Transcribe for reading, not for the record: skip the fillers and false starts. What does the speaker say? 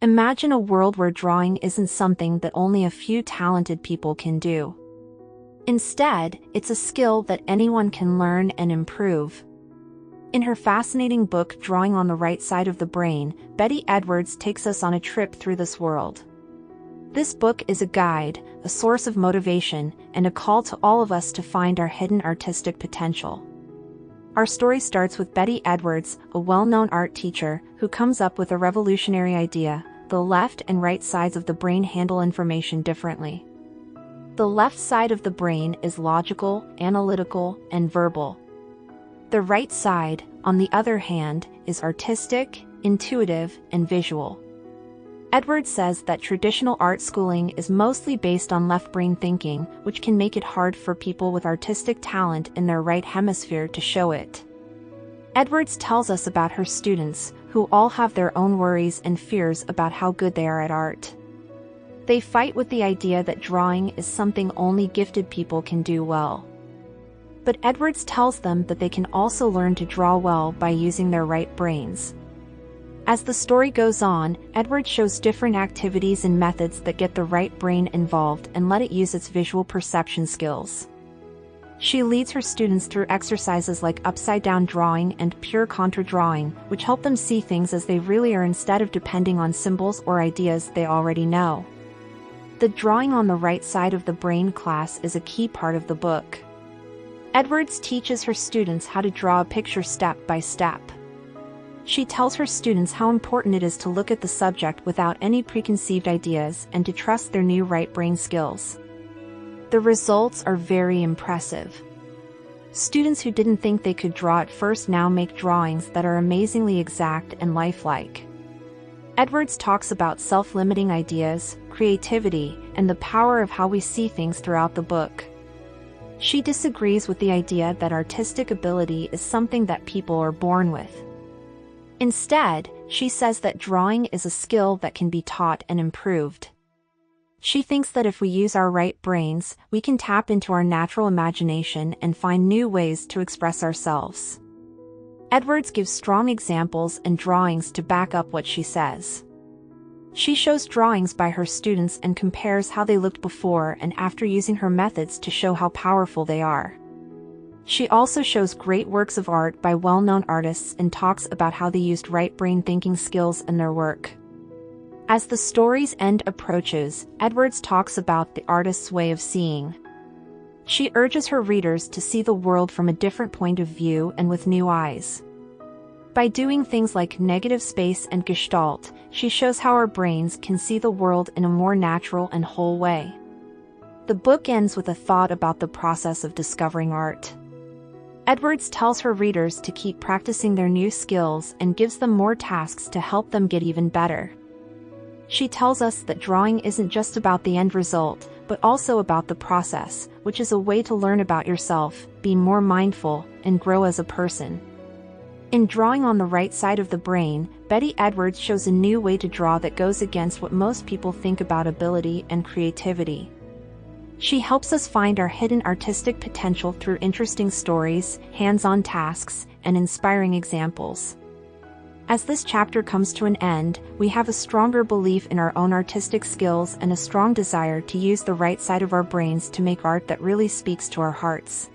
Imagine a world where drawing isn't something that only a few talented people can do. Instead, it's a skill that anyone can learn and improve. In her fascinating book Drawing on the Right Side of the Brain, Betty Edwards takes us on a trip through this world. This book is a guide, a source of motivation, and a call to all of us to find our hidden artistic potential. Our story starts with Betty Edwards, a well-known art teacher, who comes up with a revolutionary idea: the left and right sides of the brain handle information differently. The left side of the brain is logical, analytical, and verbal. The right side, on the other hand, is artistic, intuitive, and visual. Edwards says that traditional art schooling is mostly based on left-brain thinking, which can make it hard for people with artistic talent in their right hemisphere to show it. Edwards tells us about her students, who all have their own worries and fears about how good they are at art. They fight with the idea that drawing is something only gifted people can do well. But Edwards tells them that they can also learn to draw well by using their right brains. As the story goes on, Edwards shows different activities and methods that get the right brain involved and let it use its visual perception skills. She leads her students through exercises like upside-down drawing and pure contour drawing, which help them see things as they really are instead of depending on symbols or ideas they already know. The Drawing on the Right Side of the Brain class is a key part of the book. Edwards teaches her students how to draw a picture step by step. She tells her students how important it is to look at the subject without any preconceived ideas and to trust their new right brain skills. The results are very impressive. Students who didn't think they could draw at first now make drawings that are amazingly exact and lifelike. Edwards talks about self-limiting ideas, creativity, and the power of how we see things throughout the book. She disagrees with the idea that artistic ability is something that people are born with. Instead, she says that drawing is a skill that can be taught and improved. She thinks that if we use our right brains, we can tap into our natural imagination and find new ways to express ourselves. Edwards gives strong examples and drawings to back up what she says. She shows drawings by her students and compares how they looked before and after using her methods to show how powerful they are. She also shows great works of art by well-known artists and talks about how they used right-brain thinking skills in their work. As the story's end approaches, Edwards talks about the artist's way of seeing. She urges her readers to see the world from a different point of view and with new eyes. By doing things like negative space and gestalt, she shows how our brains can see the world in a more natural and whole way. The book ends with a thought about the process of discovering art. Edwards tells her readers to keep practicing their new skills and gives them more tasks to help them get even better. She tells us that drawing isn't just about the end result, but also about the process, which is a way to learn about yourself, be more mindful, and grow as a person. In Drawing on the Right Side of the Brain, Betty Edwards shows a new way to draw that goes against what most people think about ability and creativity. She helps us find our hidden artistic potential through interesting stories, hands-on tasks, and inspiring examples. As this chapter comes to an end, we have a stronger belief in our own artistic skills and a strong desire to use the right side of our brains to make art that really speaks to our hearts.